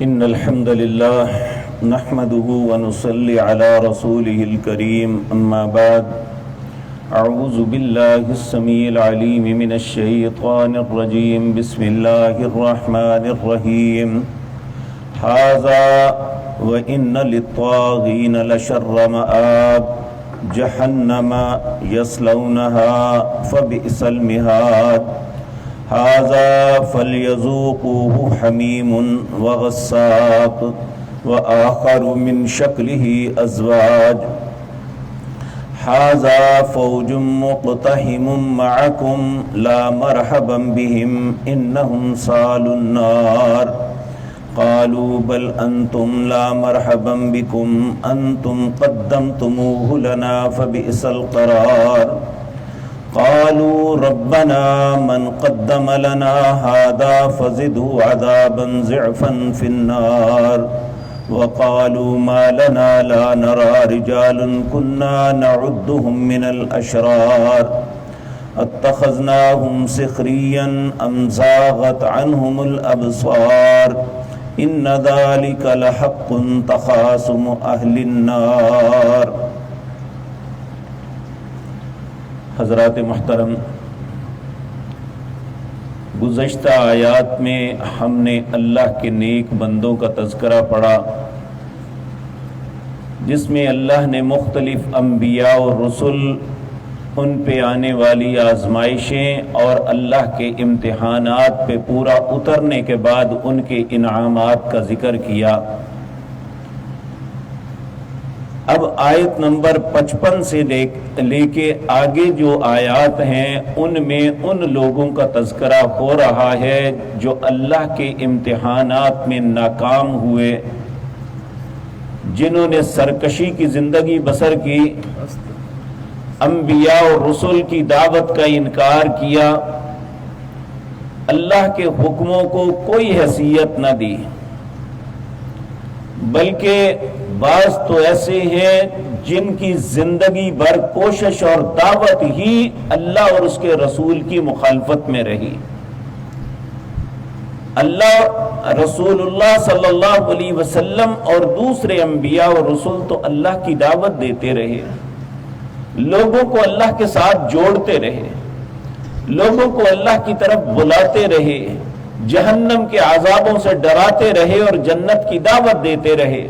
إن الحمد لله نحمده ونصلي على رسوله الكريم أما بعد أعوذ بالله السميع العليم من الشيطان الرجيم بسم الله الرحمن الرحيم هذا وإن للطاغين لشر مآب جهنم يصلونها فبئس المهاد هذا فليذوقوه حميم وغساق وآخر من شكله أزواج هذا فوج مقتحم معكم لا مرحبا بهم إنهم صالوا النار قالوا بل أنتم لا مرحبا بكم أنتم قدمتموه لنا فبئس القرار قالوا ربنا من قدم لنا هذا فزده عذابا ضعفا في النار وقالوا ما لنا لا نرى رجال كنا نعدهم من الأشرار اتخذناهم سخريا أم زاغت عنهم الأبصار إن ذلك لحق تخاصم أهل النار۔ حضرات محترم، گزشتہ آیات میں ہم نے اللہ کے نیک بندوں کا تذکرہ پڑھا، جس میں اللہ نے مختلف انبیاء اور رسل، ان پہ آنے والی آزمائشیں اور اللہ کے امتحانات پہ پورا اترنے کے بعد ان کے انعامات کا ذکر کیا۔ اب آیت نمبر 55 سے لے کے آگے جو آیات ہیں ان میں ان لوگوں کا تذکرہ ہو رہا ہے جو اللہ کے امتحانات میں ناکام ہوئے، جنہوں نے سرکشی کی زندگی بسر کی، انبیاء اور رسل کی دعوت کا انکار کیا، اللہ کے حکموں کو کوئی حیثیت نہ دی، بلکہ بعض تو ایسے ہیں جن کی زندگی بھر کوشش اور دعوت ہی اللہ اور اس کے رسول کی مخالفت میں رہی۔ اللہ، رسول اللہ صلی اللہ علیہ وسلم اور دوسرے انبیاء اور رسول تو اللہ کی دعوت دیتے رہے، لوگوں کو اللہ کے ساتھ جوڑتے رہے، لوگوں کو اللہ کی طرف بلاتے رہے، جہنم کے عذابوں سے ڈراتے رہے اور جنت کی دعوت دیتے رہے۔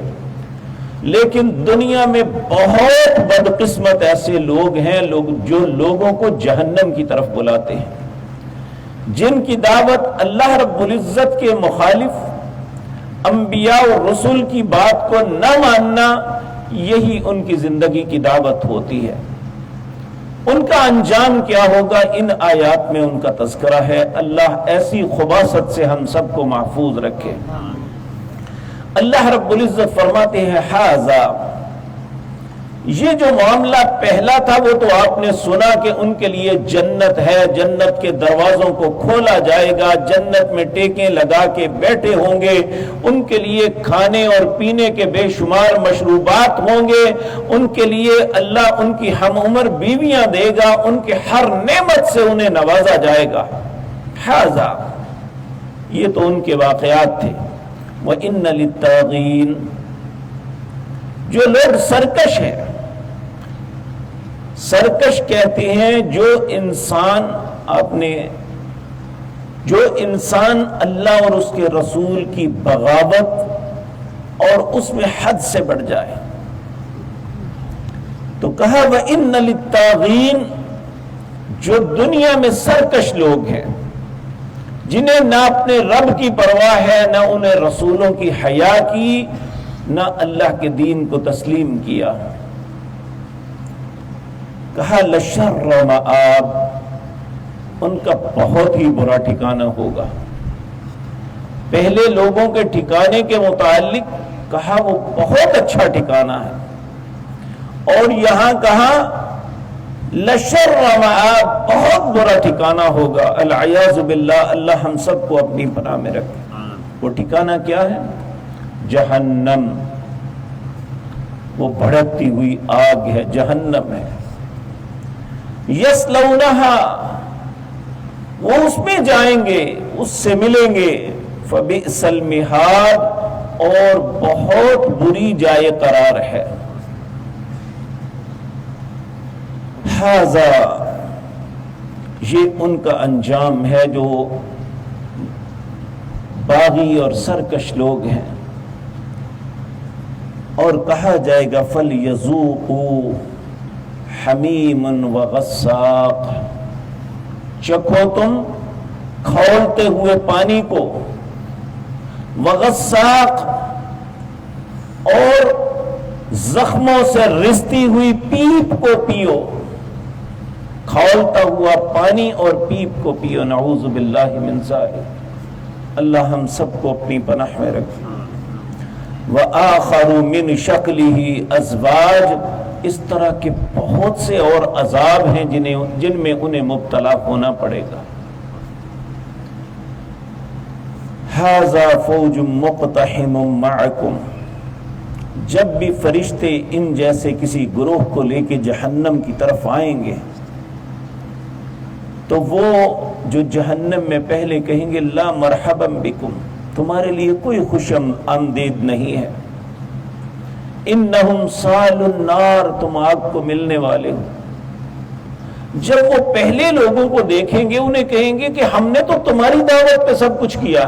لیکن دنیا میں بہت بدقسمت ایسے لوگ ہیں جو لوگوں کو جہنم کی طرف بلاتے ہیں، جن کی دعوت اللہ رب العزت کے مخالف، انبیاء اور رسول کی بات کو نہ ماننا، یہی ان کی زندگی کی دعوت ہوتی ہے۔ ان کا انجام کیا ہوگا، ان آیات میں ان کا تذکرہ ہے۔ اللہ ایسی خباثت سے ہم سب کو محفوظ رکھے۔ اللہ رب العزت فرماتے ہیں ہذا، یہ جو معاملہ پہلا تھا وہ تو آپ نے سنا کہ ان کے لیے جنت ہے، جنت کے دروازوں کو کھولا جائے گا، جنت میں ٹیکیں لگا کے بیٹھے ہوں گے، ان کے لیے کھانے اور پینے کے بے شمار مشروبات ہوں گے، ان کے لیے اللہ ان کی ہم عمر بیویاں دے گا، ان کے ہر نعمت سے انہیں نوازا جائے گا۔ ہذا، یہ تو ان کے واقعات تھے۔ وَإِنَّ لِلطَّاغِينَ، جو لوگ سرکش ہیں، سرکش کہتے ہیں جو انسان اللہ اور اس کے رسول کی بغاوت اور اس میں حد سے بڑھ جائے۔ تو کہا وَإِنَّ لِلطَّاغِينَ، جو دنیا میں سرکش لوگ ہیں، جنہیں نہ اپنے رب کی پرواہ ہے، نہ انہیں رسولوں کی حیا کی، نہ اللہ کے دین کو تسلیم کیا، کہا لشر مآب، ان کا بہت ہی برا ٹھکانہ ہوگا۔ پہلے لوگوں کے ٹھکانے کے متعلق کہا وہ بہت اچھا ٹھکانہ ہے، اور یہاں کہا لشر مآب، بہت برا ٹھکانہ ہوگا۔ العیاذ باللہ، اللہ ہم سب کو اپنی پناہ میں رکھے۔ وہ ٹھکانہ کیا ہے؟ جہنم، وہ بھڑکتی ہوئی آگ ہے، جہنم ہے۔ یصلونہا، وہ اس میں جائیں گے، اس سے ملیں گے۔ فبئس المہاد، اور بہت بری جائے قرار ہے۔ ھذا، یہ ان کا انجام ہے جو باغی اور سرکش لوگ ہیں۔ اور کہا جائے گا فَلْيَذُوقُوا حَمِيمٌ وَغَسَّاقٌ، چکھو تم کھولتے ہوئے پانی کو، وغساق، اور زخموں سے رستی ہوئی پیپ کو پیو، کھولتا ہوا پانی اور پیپ کو پیو۔ نعوذ باللہ من ذالک، اللہ ہم سب کو اپنی پناہ میں رکھے۔ وآخر من شکلہ ازواج، اس طرح کے بہت سے اور عذاب ہیں جن میں انہیں مبتلا ہونا پڑے گا۔ ھذا فوج مقتحم معکم، جب بھی فرشتے ان جیسے کسی گروہ کو لے کے جہنم کی طرف آئیں گے تو وہ جو جہنم میں پہلے کہیں گے لا مرحبا بکم، تمہارے لیے کوئی خوش آمدید نہیں ہے، انہم صال النار، تم آگ کو ملنے والے ہو۔ جب وہ پہلے لوگوں کو دیکھیں گے انہیں کہیں گے کہ ہم نے تو تمہاری دعوت پہ سب کچھ کیا،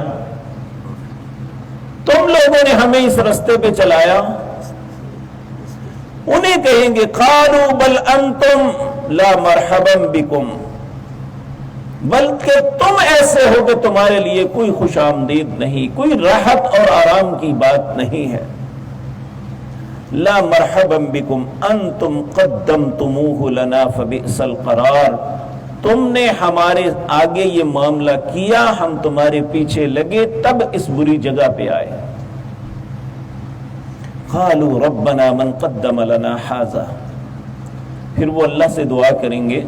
تم لوگوں نے ہمیں اس رستے پہ چلایا۔ انہیں کہیں گے قالوا بل انتم لا مرحبا بکم، بلکہ تم ایسے ہو کہ تمہارے لیے کوئی خوش آمدید نہیں، کوئی راحت اور آرام کی بات نہیں ہے۔ لا مرحبا بکم انتم قدمتموہ لنا فبئس القرار، تم نے ہمارے آگے یہ معاملہ کیا، ہم تمہارے پیچھے لگے، تب اس بری جگہ پہ آئے۔ قالوا ربنا من قدم لنا ھذا، پھر وہ اللہ سے دعا کریں گے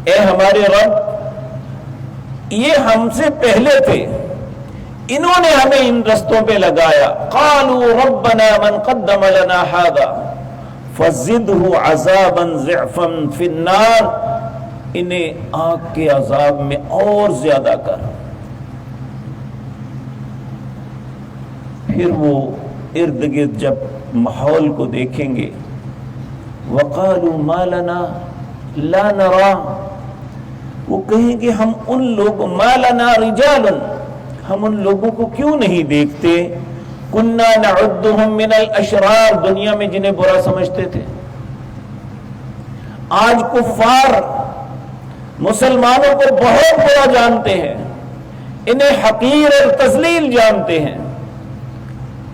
اے ہمارے رب، یہ ہم سے پہلے تھے، انہوں نے ہمیں ان رستوں پہ لگایا۔ قالوا ربنا من قدم لنا ھذا فزدہ عذابا ضعفا فی النار، انہیں آگ کے عذاب میں اور زیادہ کر۔ پھر وہ ارد گرد جب ماحول کو دیکھیں گے وقالوا ما لنا لا نرى، وہ کہیں گے ہم ان لوگوں ما لنا رجال، ہم ان لوگوں کو کیوں نہیں دیکھتے، کنا نعدهم من الاشرار، دنیا میں جنہیں برا سمجھتے تھے، آج کفار مسلمانوں کو بہت برا جانتے ہیں، انہیں حقیر اور تذلیل جانتے ہیں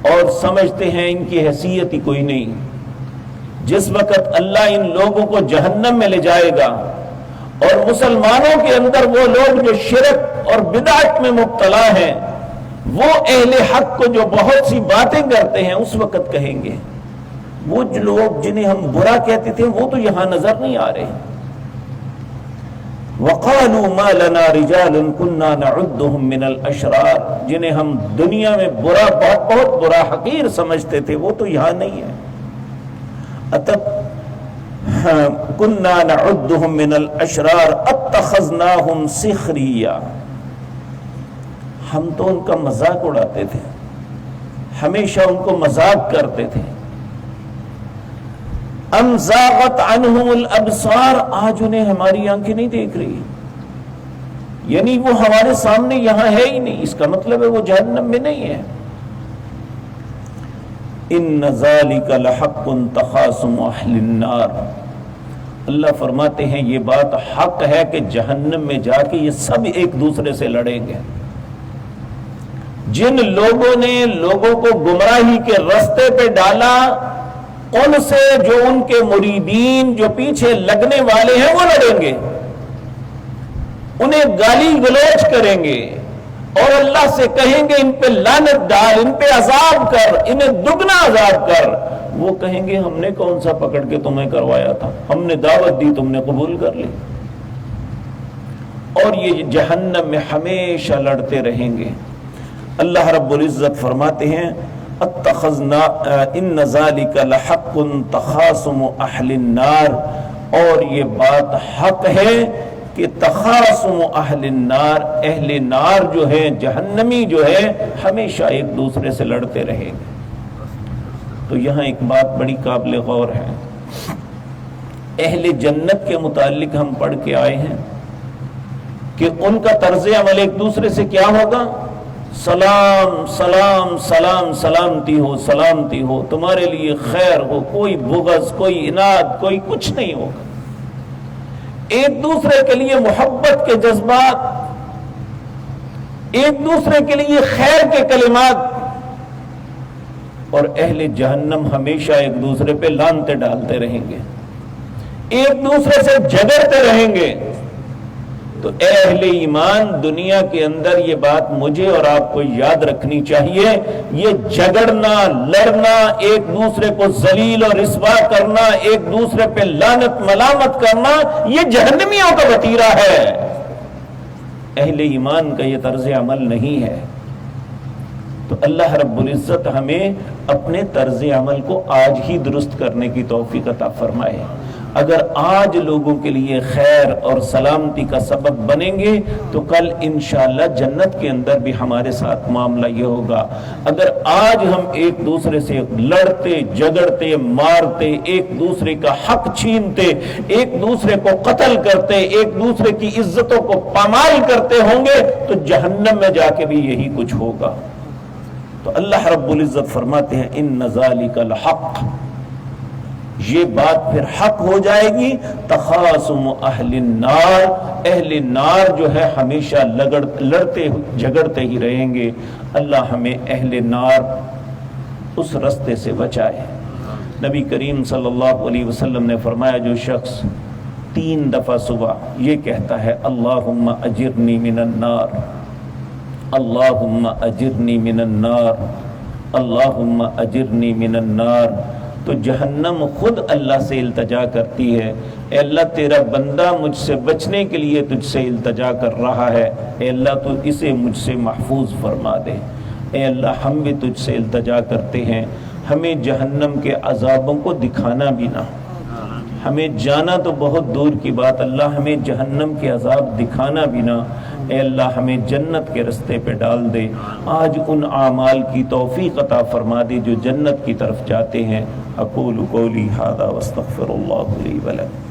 اور سمجھتے ہیں ان کی حیثیت ہی کوئی نہیں۔ جس وقت اللہ ان لوگوں کو جہنم میں لے جائے گا اور مسلمانوں کے اندر وہ لوگ جو شرک اور بدعت میں مبتلا ہیں، وہ اہل حق کو جو بہت سی باتیں کرتے ہیں، اس وقت کہیں گے وہ جو لوگ جنہیں ہم برا کہتے تھے وہ تو یہاں نظر نہیں آ رہے۔ وَقَالُوا مَا لَنَا رِجَالٌ كُنَّا نَعُدُّهُمْ مِنَ الْأَشْرَارِ، جنہیں ہم دنیا میں برا بہت برا حقیر سمجھتے تھے وہ تو یہاں نہیں ہے۔ كُنَّا نَعُدُّهُمْ مِنَ الْأَشْرَارِ أَتَّخَذْنَاهُمْ سِخْرِيًّا، ہم تو ان کا مذاق اڑاتے تھے، ہمیشہ ان کو مذاق کرتے تھے۔ ام زاغت عنہم الابصار، آج انہیں ہماری آنکھیں نہیں دیکھ رہی، یعنی وہ ہمارے سامنے یہاں ہے ہی نہیں، اس کا مطلب ہے وہ جہنم میں نہیں ہے۔ ان ذالک لحق تخاصم اہل النار، اللہ فرماتے ہیں یہ بات حق ہے کہ جہنم میں جا کے یہ سب ایک دوسرے سے لڑیں گے۔ جن لوگوں نے لوگوں کو گمراہی کے رستے پہ ڈالا، ان سے جو ان کے مریدین جو پیچھے لگنے والے ہیں وہ لڑیں گے، انہیں گالی گلوچ کریں گے اور اللہ سے کہیں گے ان پہ لعنت ڈال، ان پہ عذاب کر، انہیں دگنا عذاب کر۔ وہ کہیں گے ہم نے کون سا پکڑ کے تمہیں کروایا تھا، ہم نے دعوت دی تم نے قبول کر لی۔ اور یہ جہنم میں ہمیشہ لڑتے رہیں گے۔ اللہ رب العزت فرماتے ہیں اتخذنا ان ذالک لحق تخاصم اہل النار، اور یہ بات حق ہے کہ تخاصم اہل النار، اہل نار جو ہیں، جہنمی جو ہے، ہمیشہ ایک دوسرے سے لڑتے رہیں گے۔ تو یہاں ایک بات بڑی قابل غور ہے، اہل جنت کے متعلق ہم پڑھ کے آئے ہیں کہ ان کا طرز عمل ایک دوسرے سے کیا ہوگا؟ سلام سلام سلام، سلامتی ہو سلامتی ہو، تمہارے لیے خیر ہو، کوئی بغض، کوئی اناد، کوئی کچھ نہیں ہوگا۔ ایک دوسرے کے لیے محبت کے جذبات، ایک دوسرے کے لیے خیر کے کلمات، اور اہل جہنم ہمیشہ ایک دوسرے پہ لعنتیں ڈالتے رہیں گے، ایک دوسرے سے جھگڑتے رہیں گے۔ تو اے اہل ایمان، دنیا کے اندر یہ بات مجھے اور آپ کو یاد رکھنی چاہیے، یہ جھگڑنا، لڑنا، ایک دوسرے کو ذلیل اور رسوا کرنا، ایک دوسرے پہ لعنت ملامت کرنا، یہ جہنمیوں کا وتیرہ ہے، اہل ایمان کا یہ طرز عمل نہیں ہے۔ تو اللہ رب العزت ہمیں اپنے طرز عمل کو آج ہی درست کرنے کی توفیق عطا فرمائے۔ اگر آج لوگوں کے لیے خیر اور سلامتی کا سبب بنیں گے تو کل انشاءاللہ جنت کے اندر بھی ہمارے ساتھ معاملہ یہ ہوگا۔ اگر آج ہم ایک دوسرے سے لڑتے، جھگڑتے، مارتے، ایک دوسرے کا حق چھینتے، ایک دوسرے کو قتل کرتے، ایک دوسرے کی عزتوں کو پامال کرتے ہوں گے تو جہنم میں جا کے بھی یہی کچھ ہوگا۔ تو اللہ رب العزت فرماتے ہیں ان ذالک الحق، یہ بات پھر حق ہو جائے گی۔ تخاصم اہل النار، اہل نار جو ہے ہمیشہ لڑتے جھگڑتے ہی رہیں گے۔ اللہ ہمیں اہل نار اس رستے سے بچائے۔ نبی کریم صلی اللہ علیہ وسلم نے فرمایا جو شخص 3 دفعہ صبح یہ کہتا ہے اللہم اجرنی من النار، اللہم اجرنی من النار، اللہم اجرنی من النار، تو جہنم خود اللہ سے التجا کرتی ہے، اے اللہ تیرا بندہ مجھ سے بچنے کے لیے تجھ سے التجا کر رہا ہے، اے اللہ تو اسے مجھ سے محفوظ فرما دے۔ اے اللہ ہم بھی تجھ سے التجا کرتے ہیں، ہمیں جہنم کے عذابوں کو دکھانا بھی نہ، ہمیں جانا تو بہت دور کی بات، اللہ ہمیں جہنم کے عذاب دکھانا بھی نہ۔ اے اللہ ہمیں جنت کے رستے پہ ڈال دے، آج ان اعمال کی توفیق عطا فرما دے جو جنت کی طرف جاتے ہیں۔ اقول قولی ھذا واستغفر اللہ لی ولکم۔